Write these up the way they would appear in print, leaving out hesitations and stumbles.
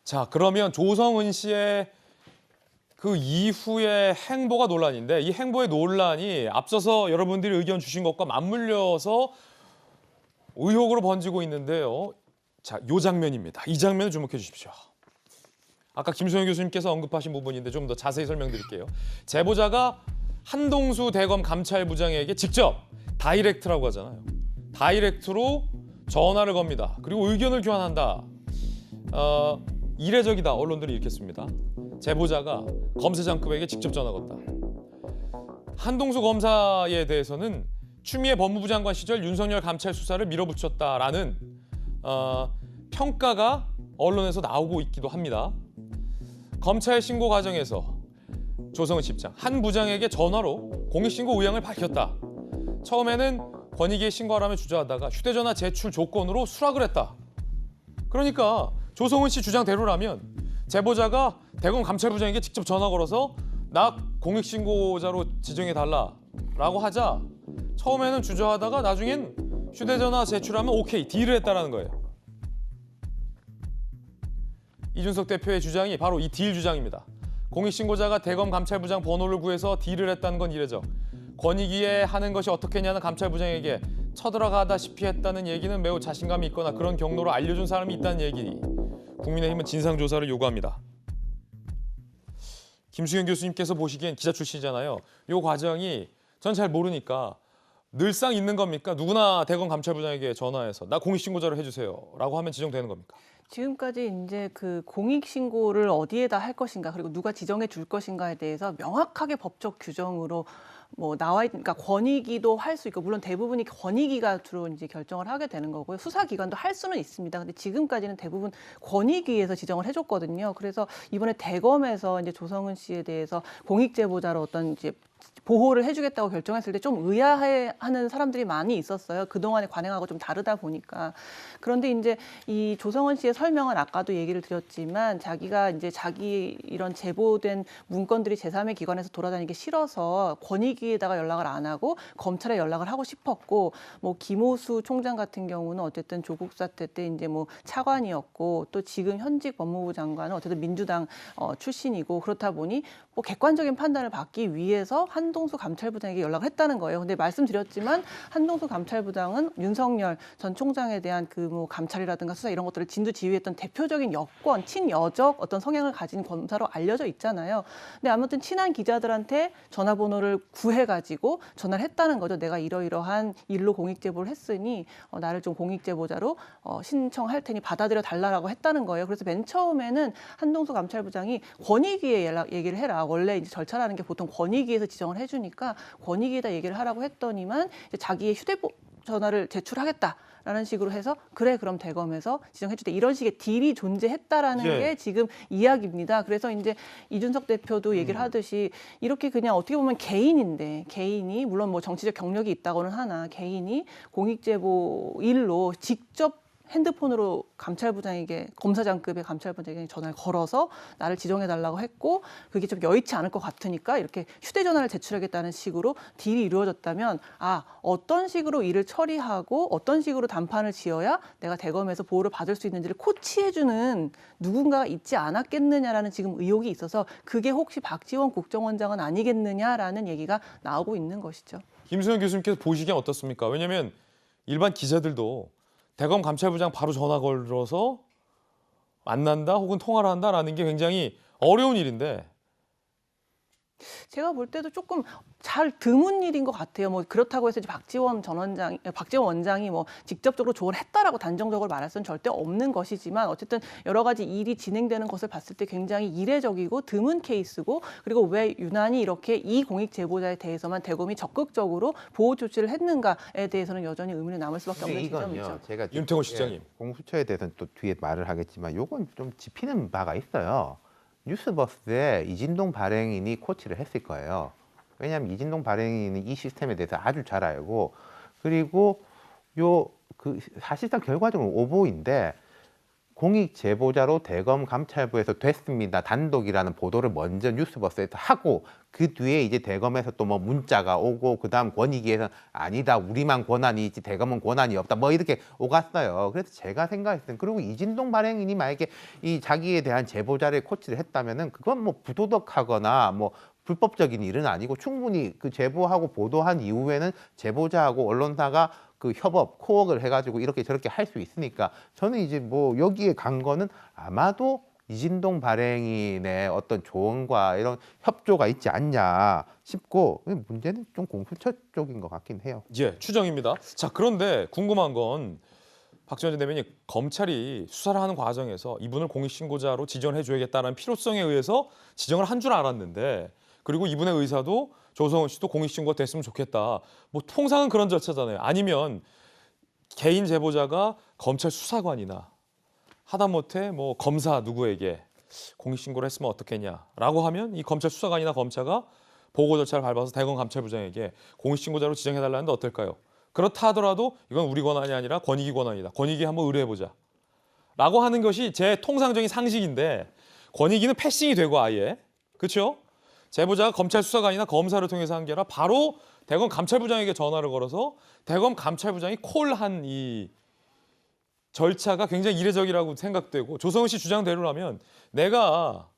자, 그러면 조성은 씨의 그 이후의 행보가 논란인데 이 행보의 논란이 앞서서 여러분들이 의견 주신 것과 맞물려서 의혹으로 번지고 있는데요. 자, 요 장면입니다. 이 장면을 주목해 주십시오. 아까 김소영 교수님께서 언급하신 부분인데 좀 더 자세히 설명드릴게요. 제보자가 한동수 대검 감찰부장에게 직접 다이렉트라고 하잖아요. 다이렉트로 전화를 겁니다. 그리고 의견을 교환한다. 이례적이다. 언론들이 이렇게 씁니다. 제보자가 검사장급에게 직접 전화 건다. 한동수 검사에 대해서는 추미애 법무부 장관 시절 윤석열 감찰 수사를 밀어붙였다라는 평가가 언론에서 나오고 있기도 합니다. 검찰 신고 과정에서 조성은 집장 한 부장에게 전화로 공익신고 의향을 밝혔다. 처음에는 권익위에 신고하라며 주저하다가 휴대전화 제출 조건으로 수락을 했다. 그러니까 조성은 씨 주장대로라면 제보자가 대검 감찰부장에게 직접 전화 걸어서 나 공익신고자로 지정해달라라고 하자 처음에는 주저하다가 나중엔 휴대전화 제출하면 오케이 딜을 했다라는 거예요. 이준석 대표의 주장이 바로 이 딜 주장입니다. 공익신고자가 대검 감찰부장 번호를 구해서 딜을 했다는 건 이래죠. 권익위에 하는 것이 어떻겠냐는 감찰부장에게 쳐들어가다시피 했다는 얘기는 매우 자신감이 있거나 그런 경로로 알려준 사람이 있다는 얘기. 국민의힘은 진상조사를 요구합니다. 김수현 교수님께서 보시기엔 기자 출신이잖아요. 이 과정이 전 잘 모르니까 늘상 있는 겁니까? 누구나 대검 감찰부장에게 전화해서 나 공익신고자로 해주세요 라고 하면 지정되는 겁니까? 지금까지 이제 그 공익신고를 어디에다 할 것인가 그리고 누가 지정해 줄 것인가에 대해서 명확하게 법적 규정으로 뭐 나와 있으니까 권익위도 할 수 있고 물론 대부분이 권익위가 주로 이제 결정을 하게 되는 거고요. 수사기관도 할 수는 있습니다. 근데 지금까지는 대부분 권익위에서 지정을 해줬거든요. 그래서 이번에 대검에서 이제 조성은 씨에 대해서 공익제보자로 어떤 이제 보호를 해주겠다고 결정했을 때 좀 의아해하는 사람들이 많이 있었어요. 그동안의 관행하고 좀 다르다 보니까. 그런데 이제 이 조성은 씨의 설명은 아까도 얘기를 드렸지만 자기가 이제 자기 이런 제보된 문건들이 제3의 기관에서 돌아다니기 싫어서 권익위에다가 연락을 안 하고 검찰에 연락을 하고 싶었고 뭐 김호수 총장 같은 경우는 어쨌든 조국 사태 때 이제 뭐 차관이었고 또 지금 현직 법무부 장관은 어쨌든 민주당 출신이고 그렇다 보니 뭐 객관적인 판단을 받기 위해서 한동수 감찰부장에게 연락을 했다는 거예요. 근데 말씀드렸지만 한동수 감찰부장은 윤석열 전 총장에 대한 그 뭐 감찰이라든가 수사 이런 것들을 진두지휘했던 대표적인 여권, 친여적 어떤 성향을 가진 검사로 알려져 있잖아요. 근데 아무튼 친한 기자들한테 전화번호를 구해가지고 전화를 했다는 거죠. 내가 이러이러한 일로 공익제보를 했으니 나를 좀 공익제보자로 신청할 테니 받아들여 달라라고 했다는 거예요. 그래서 맨 처음에는 한동수 감찰부장이 권익위에 얘기를 해라. 원래 이제 절차라는 게 보통 권익위에서 지정을 해주니까 권익위에다 얘기를 하라고 했더니만 이제 자기의 휴대전화를 제출하겠다라는 식으로 해서 그래 그럼 대검에서 지정해주대 이런 식의 딜이 존재했다라는 게 지금 이야기입니다. 그래서 이제 이준석 대표도 얘기를 하듯이 이렇게 그냥 어떻게 보면 개인인데 개인이 물론 뭐 정치적 경력이 있다고는 하나 개인이 공익제보 일로 직접 핸드폰으로 감찰부장에게 검사장급의 감찰부장에게 전화를 걸어서 나를 지정해달라고 했고 그게 좀 여의치 않을 것 같으니까 이렇게 휴대전화를 제출하겠다는 식으로 딜이 이루어졌다면 어떤 식으로 일을 처리하고 어떤 식으로 단판을 지어야 내가 대검에서 보호를 받을 수 있는지를 코치해주는 누군가가 있지 않았겠느냐라는 지금 의혹이 있어서 그게 혹시 박지원 국정원장은 아니겠느냐라는 얘기가 나오고 있는 것이죠. 김수현 교수님께서 보시기엔 어떻습니까? 왜냐하면 일반 기자들도 대검 감찰부장 바로 전화 걸어서 만난다 혹은 통화를 한다라는 게 굉장히 어려운 일인데 제가 볼 때도 조금 잘 드문 일인 것 같아요. 뭐 그렇다고 해서 이제 박지원 원장이 뭐 직접적으로 조언을 했다라고 단정적으로 말할 수는 절대 없는 것이지만 어쨌든 여러 가지 일이 진행되는 것을 봤을 때 굉장히 이례적이고 드문 케이스고 그리고 왜 유난히 이렇게 이 공익 제보자에 대해서만 대검이 적극적으로 보호 조치를 했는가에 대해서는 여전히 의문이 남을 수밖에 없는 지점이죠. 제가 윤태호 실장님. 공수처에 대해서는 또 뒤에 말을 하겠지만 요건 좀 짚히는 바가 있어요. 뉴스버스에 이진동 발행인이 코치를 했을 거예요. 왜냐하면 이진동 발행인은 이 시스템에 대해서 아주 잘 알고 그리고 사실상 결과적으로 오보인데 공익 제보자로 대검 감찰부에서 됐습니다. 단독이라는 보도를 먼저 뉴스버스에서 하고 그 뒤에 이제 대검에서 또 뭐 문자가 오고 그다음 권익위에서 아니다. 우리만 권한이 있지 대검은 권한이 없다. 뭐 이렇게 오갔어요. 그래서 제가 생각했을 땐 그리고 이진동 발행인이 만약에 이 자기에 대한 제보자를 코치를 했다면은 그건 뭐 부도덕하거나 뭐 불법적인 일은 아니고 충분히 그 제보하고 보도한 이후에는 제보자하고 언론사가 그 협업, 코웍을 해가지고 이렇게 저렇게 할 수 있으니까 저는 이제 뭐 여기에 간 거는 아마도 이진동 발행인의 어떤 조언과 이런 협조가 있지 않냐 싶고 문제는 좀 공수처 쪽인 것 같긴 해요. 예, 추정입니다. 자, 그런데 궁금한 건 박지원 대변인 검찰이 수사를 하는 과정에서 이분을 공익신고자로 지정해 줘야겠다는 필요성에 의해서 지정을 한 줄 알았는데 그리고 이분의 의사도 조성은 씨도 공익신고가 됐으면 좋겠다. 뭐 통상은 그런 절차잖아요. 아니면 개인 제보자가 검찰 수사관이나 하다못해 뭐 검사 누구에게 공익신고를 했으면 어떻겠냐라고 하면 이 검찰 수사관이나 검사가 보고 절차를 밟아서 대검 감찰부장에게 공익신고자로 지정해달라는데 어떨까요? 그렇다 하더라도 이건 우리 권한이 아니라 권익위 권한이다. 권익위 한번 의뢰해보자. 라고 하는 것이 제 통상적인 상식인데 권익위는 패싱이 되고 아예. 그렇죠? 제보자가 검찰 수사관이나 검사를 통해서 한 게 아니라 바로 대검 감찰부장에게 전화를 걸어서 대검 감찰부장이 콜한 이 절차가 굉장히 이례적이라고 생각되고 조성은 씨 주장대로라면 내가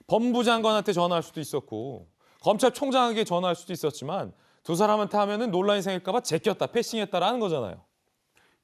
법무장관한테 전화할 수도 있었고 검찰총장에게 전화할 수도 있었지만 두 사람한테 하면은 논란이 생길까 봐 제꼈다, 패싱했다라는 거잖아요.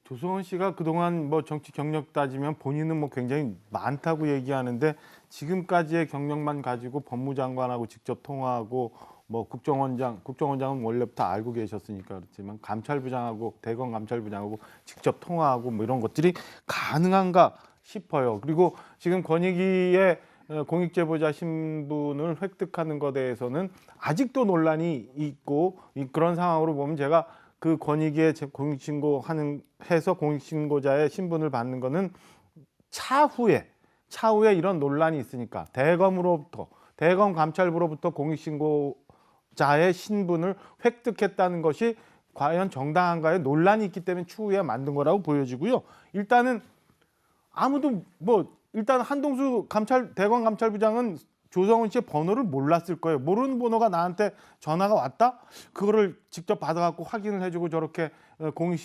조성은 씨가 그동안 뭐 정치 경력 따지면 본인은 뭐 굉장히 많다고 얘기하는데 지금까지의 경력만 가지고 법무장관하고 직접 통화하고 뭐 국정원장은 원래부터 알고 계셨으니까 그렇지만 감찰부장하고 대검 감찰부장하고 직접 통화하고 뭐 이런 것들이 가능한가 싶어요. 그리고 지금 권익위의 공익제보자 신분을 획득하는 것에 대해서는 아직도 논란이 있고 그런 상황으로 보면 제가 그 권익위에 공익신고하는 해서 공익신고자의 신분을 받는 거는 차후에 이런 논란이 있으니까 대검 감찰부로부터 공익신고자의 신분을 획득했다는 것이 과연 정당한가에 논란이 있기 때문에 추후에 만든 거라고 보여지고요. 일단은 아무도 일단 한동수 대검 감찰부장은 조성은 씨의 번호를 몰랐을 거예요. 모르는 번호가 나한테 전화가 왔다? 그거를 직접 받아갖고 확인을 해주고 저렇게 공익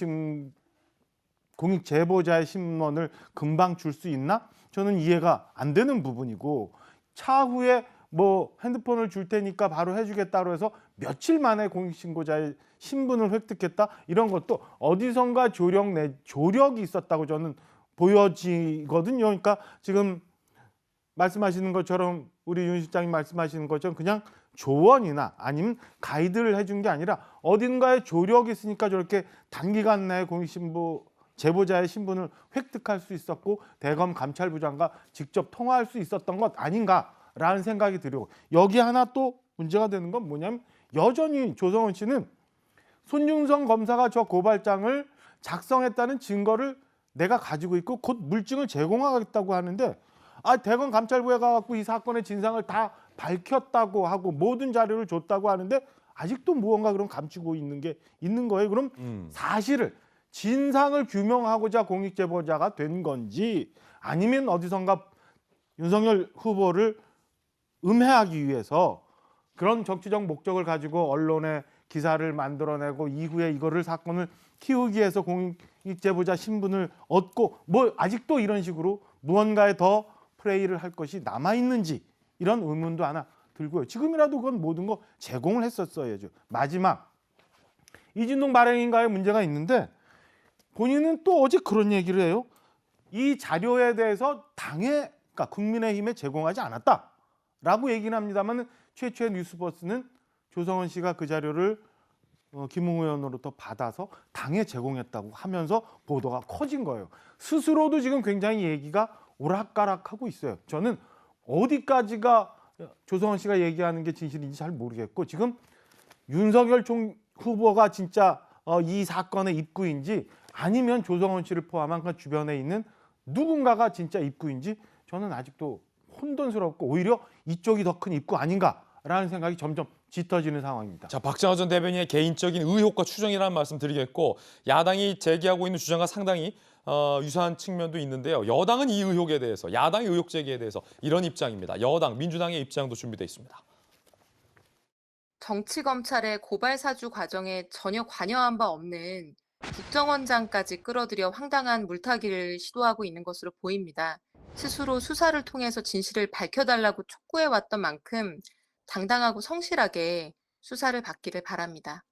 제보자의 신원을 금방 줄 수 있나? 저는 이해가 안 되는 부분이고 차후에 뭐 핸드폰을 줄 테니까 바로 해주겠다고 해서 며칠 만에 공익신고자의 신분을 획득했다? 이런 것도 어디선가 조력이 있었다고 저는 보여지거든요. 그러니까 지금 말씀하시는 것처럼 우리 윤 실장님 말씀하시는 것처럼 그냥 조언이나 아니면 가이드를 해준 게 아니라 어딘가에 조력이 있으니까 저렇게 단기간 내에 공익신고 제보자의 신분을 획득할 수 있었고 대검 감찰부장과 직접 통화할 수 있었던 것 아닌가라는 생각이 들고 여기 하나 또 문제가 되는 건 뭐냐면 여전히 조성은 씨는 손윤성 검사가 저 고발장을 작성했다는 증거를 내가 가지고 있고 곧 물증을 제공하겠다고 하는데 대검 감찰부에 가갖고 이 사건의 진상을 다 밝혔다고 하고 모든 자료를 줬다고 하는데 아직도 무언가 그럼 감추고 있는 게 있는 거예요. 그럼 사실을 진상을 규명하고자 공익제보자가 된 건지 아니면 어디선가 윤석열 후보를 음해하기 위해서 그런 정치적 목적을 가지고 언론에 기사를 만들어내고 이후에 이거를 사건을 키우기 위해서 공익제보자 신분을 얻고 뭐 아직도 이런 식으로 무언가에 더 플레이를 할 것이 남아있는지 이런 의문도 하나 들고요. 지금이라도 그건 모든 거 제공을 했었어야죠. 마지막 이진동 발행인가에 문제가 있는데 본인은 또 어제 그런 얘기를 해요. 이 자료에 대해서 그러니까 국민의힘에 제공하지 않았다라고 얘기는 합니다만 최초의 뉴스버스는 조성은 씨가 그 자료를 김웅 의원으로부터 받아서 당에 제공했다고 하면서 보도가 커진 거예요. 스스로도 지금 굉장히 얘기가 오락가락하고 있어요. 저는 어디까지가 조성은 씨가 얘기하는 게 진실인지 잘 모르겠고 지금 윤석열 후보가 진짜 이 사건의 입구인지 아니면 조성은 씨를 포함한 그 주변에 있는 누군가가 진짜 입구인지 저는 아직도 혼돈스럽고 오히려 이쪽이 더 큰 입구 아닌가라는 생각이 점점 짙어지는 상황입니다. 자, 박정화 전 대변인의 개인적인 의혹과 추정이라는 말씀 드리겠고 야당이 제기하고 있는 주장과 상당히 유사한 측면도 있는데요. 여당은 이 의혹에 대해서, 야당의 의혹 제기에 대해서 이런 입장입니다. 여당, 민주당의 입장도 준비돼 있습니다. 정치검찰의 고발 사주 과정에 전혀 관여한 바 없는 국정원장까지 끌어들여 황당한 물타기를 시도하고 있는 것으로 보입니다. 스스로 수사를 통해서 진실을 밝혀달라고 촉구해왔던 만큼 당당하고 성실하게 수사를 받기를 바랍니다.